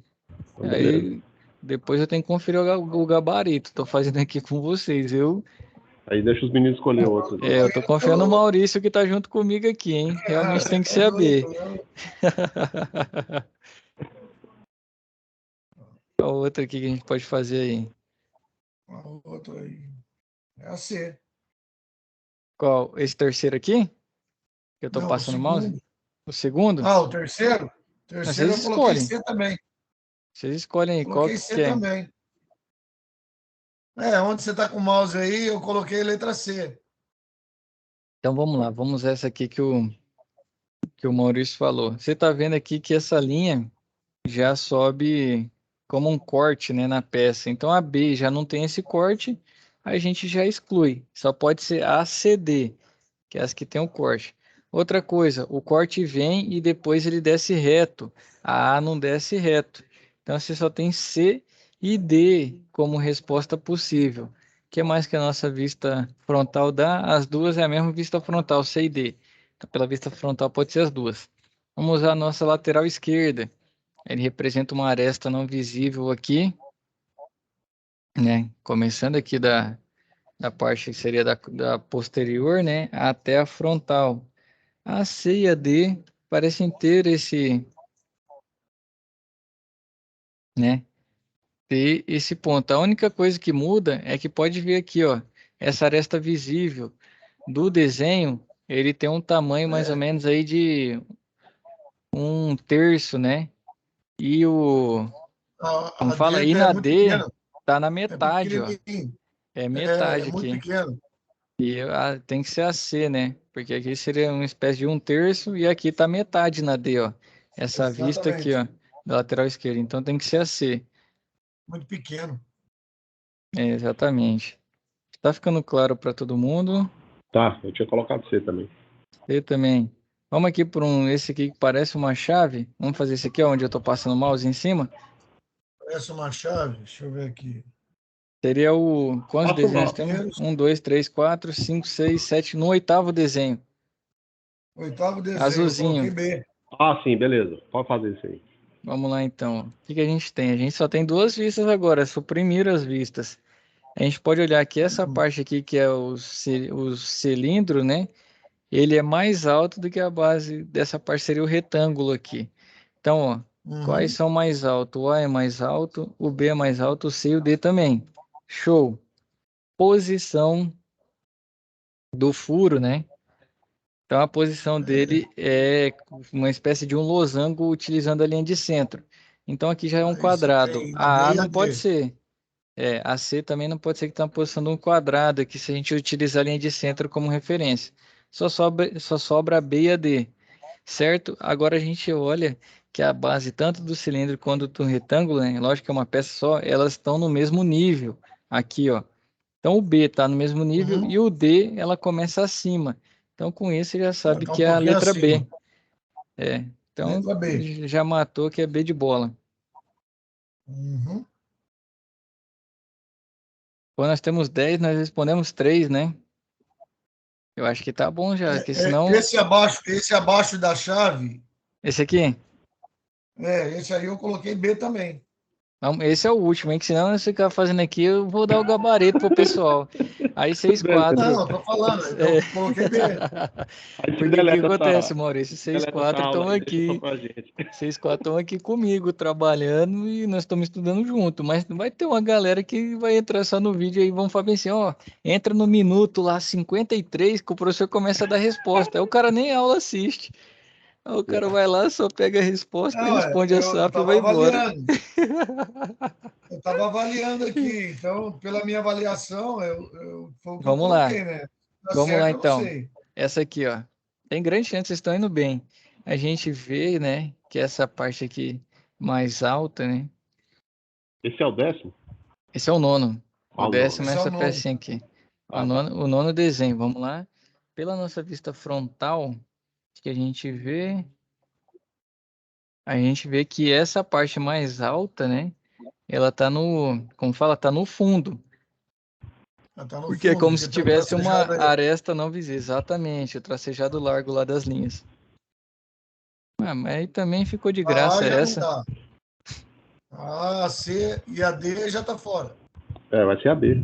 Então, beleza. Aí depois eu tenho que conferir o gabarito. Tô fazendo aqui com vocês. Aí deixa os meninos escolher outro. Eu tô confiando no Maurício que tá junto comigo aqui, hein? Realmente tem que ser a B. Qual outra aqui que a gente pode fazer aí? A outra aí. É a C. Qual? Esse terceiro aqui? Que eu tô Não, o passando o mouse? segundo. O segundo? Ah, o terceiro? O Mas terceiro vocês eu coloquei escolhem. C também. Vocês escolhem aí qual Coloquei que C é. também. Onde você está com o mouse aí, eu coloquei a letra C. Então vamos lá, vamos essa aqui que o Maurício falou. Você tá vendo aqui que essa linha já sobe como um corte, né, na peça. Então a B já não tem esse corte, a gente já exclui. Só pode ser a CD, que é as que tem o corte. Outra coisa, o corte vem e depois ele desce reto. A não desce reto. Então você só tem C e D como resposta possível. O que mais que a nossa vista frontal dá? As duas é a mesma vista frontal, C e D. Então, pela vista frontal pode ser as duas. Vamos usar a nossa lateral esquerda. Ele representa uma aresta não visível aqui, né? Começando aqui da parte que seria da posterior, né? Até a frontal. A C e a D parecem ter né? Ter esse ponto. A única coisa que muda é que pode ver aqui, ó, essa aresta visível do desenho, ele tem um tamanho mais ou menos aí de 1/3, né? E como A fala, aí dele é na muito D pequena. tá na É metade, ó. pequenininho. É É metade muito aqui. pequeno. E tem que ser a C, né? Porque aqui seria uma espécie de 1/3 e aqui tá metade na D, ó. Essa vista aqui, Exatamente. ó, da lateral esquerda. Então tem que ser a C. Muito pequeno. Exatamente. Tá ficando claro para todo mundo? Tá, eu tinha colocado C também. C também. Vamos aqui por esse aqui que parece uma chave. Vamos fazer esse aqui, ó, onde eu tô passando o mouse em cima. Parece uma chave. Deixa eu ver aqui. Seria o... Quantos Passa o desenhos mouse. temos? 1, 2, 3, 4, 5, 6, 7. No 8º desenho. Oitavo desenho. Eu coloquei Azulzinho. B. Ah, sim, beleza. Pode fazer isso aí. Vamos lá, então. O que que a gente tem? A gente só tem duas vistas agora. Suprimir as vistas. A gente pode olhar que essa parte aqui, que é o cilindro, né? Ele é mais alto do que a base dessa parte, seria o retângulo aqui. Então, ó, quais Uhum. são mais altos? O A é mais alto, o B é mais alto, o C e o D também. Show. Posição do furo, né? Então, a posição dele é uma espécie de um losango utilizando a linha de centro. Então, aqui já é um Aí você quadrado. tem a A B A e a não pode D. ser. A C também não pode ser que está na posição de um quadrado aqui, se a gente utilizar a linha de centro como referência. Só sobra a B e a D, certo? Agora a gente olha que a base, tanto do cilindro quanto do retângulo, né? Lógico que é uma peça só, elas estão no mesmo nível. Aqui, ó. Então o B está no mesmo nível Uhum. e o D, ela começa acima. Então com isso você já sabe Tá um que é a pouquinho letra acima. B. Então Letra B. já matou que é B de bola. Uhum. Quando nós temos 10, nós respondemos 3, né? Eu acho que tá bom já, porque senão. Esse abaixo da chave, Esse aqui? esse aí eu coloquei B também. Não, esse é o último, hein? Que senão nós ficar fazendo aqui, eu vou dar o gabarito pro pessoal. Aí vocês Beleza. quatro. Não, eu tô falando, É... eu coloquei B. Aí você Porque o que deleta acontece, Maurício? Vocês deleta essa quatro estão aula aí, deixa só aqui. pra gente. Vocês quatro estão aqui comigo, trabalhando, e nós estamos estudando junto. Mas vai ter uma galera que vai entrar só no vídeo aí e vão falar assim, ó, entra no minuto lá 53 que o professor começa a dar resposta. Aí o cara nem aula assiste. Aí o cara vai lá, só pega a resposta, Não, responde a eu SAP e tava vai embora. avaliando. Eu estava avaliando aqui, então, pela minha avaliação, foi o que eu Vamos lá. coloquei, né? Tá Vamos lá certo, eu não então. sei. Essa aqui, ó. Tem grande chance que vocês estão indo bem. A gente vê, né, que essa parte aqui mais alta, né? Esse é o 10º? Esse é o nono. O Ah, não. 10º é Esse é o essa nono. pecinha aqui. Ah, tá. O nono desenho. Vamos lá. Pela nossa vista frontal, que a gente vê que essa parte mais alta, né? Ela tá como fala, tá no fundo. Ela tá no Porque é fundo, como porque se tem um tivesse uma tracejado aí. aresta não visível. Exatamente, o tracejado largo lá das linhas. Ah, mas aí também ficou de A graça A já não essa. tá. A C e a D já tá fora. Vai ser a B.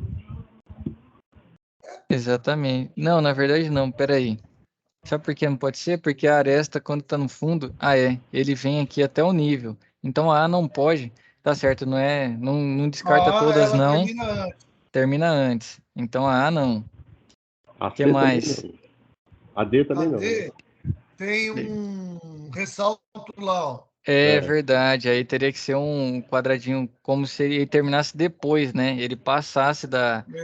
Exatamente. Não, na verdade não, peraí. Sabe por que não pode ser? Porque a aresta, quando tá no fundo, ele vem aqui até o nível. Então a A não pode, tá certo, não descarta A A, todas ela não, termina antes. termina antes. Então a A não. A O que C também mais? não. A D A também não. D tem um ressalto lá, ó. É É. verdade, aí teria que ser um quadradinho como se ele terminasse depois, né? Ele passasse do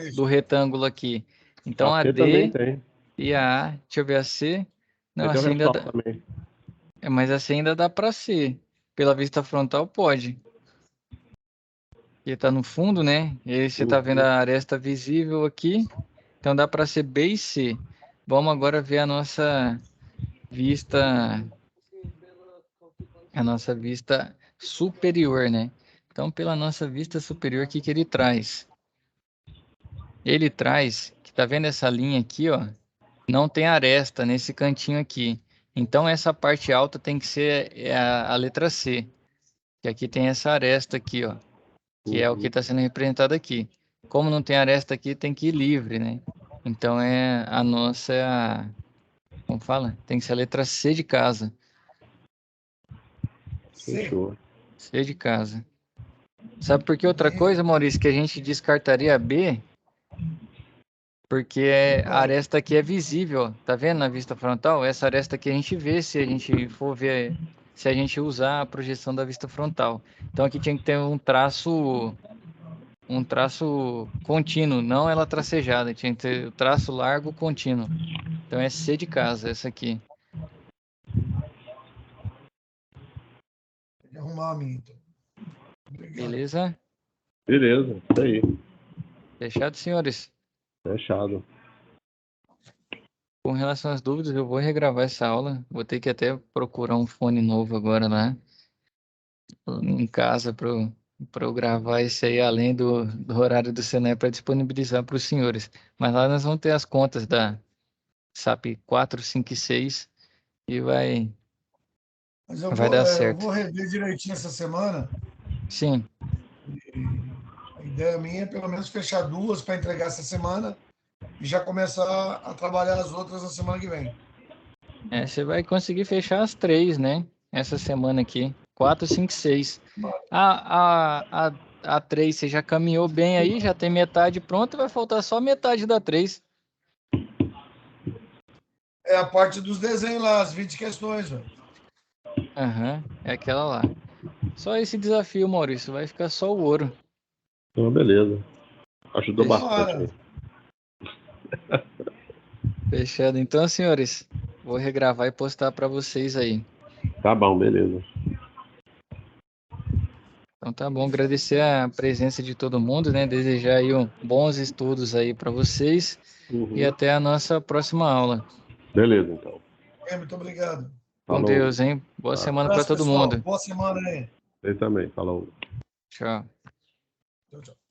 Isso. retângulo aqui. Então A a C também D tem. e a A, deixa eu ver a C. Não, Aí tem o assim ainda ressalto dá. também. Mas assim ainda dá para ser. Pela vista frontal pode. Porque tá no fundo, né? E aí você tá vendo Uhum. a aresta visível aqui. Então dá para ser B e C. Vamos agora ver vista, a nossa vista superior, né? Então, pela nossa vista superior, o que que ele traz? Ele traz, que tá vendo essa linha aqui, ó? Não tem aresta nesse cantinho aqui. Então, essa parte alta tem que ser a letra C. Que aqui tem essa aresta aqui, ó. Que é o que Uhum. está sendo representado aqui. Como não tem aresta aqui, tem que ir livre, né? Então, a nossa, como fala? Tem que ser a letra C de casa. C. Fechou. C de casa. Sabe por que outra coisa, Maurício, que a gente descartaria a B? Porque a Ah, aresta aqui é visível, ó. Tá vendo na vista frontal? Essa aresta aqui a gente vê se a gente for ver, se a gente usar a projeção da vista frontal. Então aqui tinha que ter um traço contínuo, não ela tracejada, tinha que ter o traço largo contínuo. Então é C de casa, essa aqui. tem que arrumar a minha, então. Obrigado. Beleza? Beleza, isso aí. Fechado, senhores? Fechado. Com relação às dúvidas, eu vou regravar essa aula. Vou ter que até procurar um fone novo agora lá em casa para eu gravar isso aí além do horário do Senai para disponibilizar para os senhores. Mas lá nós vamos ter as contas da SAP 4, 5 e 6 e Mas vai dar eu certo. vou rever direitinho essa semana. Sim, E a ideia minha é pelo menos fechar duas para entregar essa semana e já começar a trabalhar as outras na semana que vem. você vai conseguir fechar as três, né? Essa semana aqui. 4, 5, 6. A 3 você já caminhou bem aí, já tem metade pronta, vai faltar só metade da 3. É a parte dos desenhos lá, as 20 questões, velho. Aham, é aquela lá. Só esse desafio, Maurício, vai ficar só o ouro. Então, beleza. Ajudou bastante Tomara. aí. Fechado. Então, senhores, vou regravar e postar para vocês aí. Tá bom, beleza. Então tá bom, agradecer a presença de todo mundo, né? Desejar aí bons estudos aí para vocês e Uhum. até a nossa próxima aula. Beleza, então. Muito obrigado. Com Falou. Deus, hein? Boa Tá. semana para Abraço, todo pessoal. mundo. Boa semana aí. Você também. Falou. Tchau. Tchau, tchau.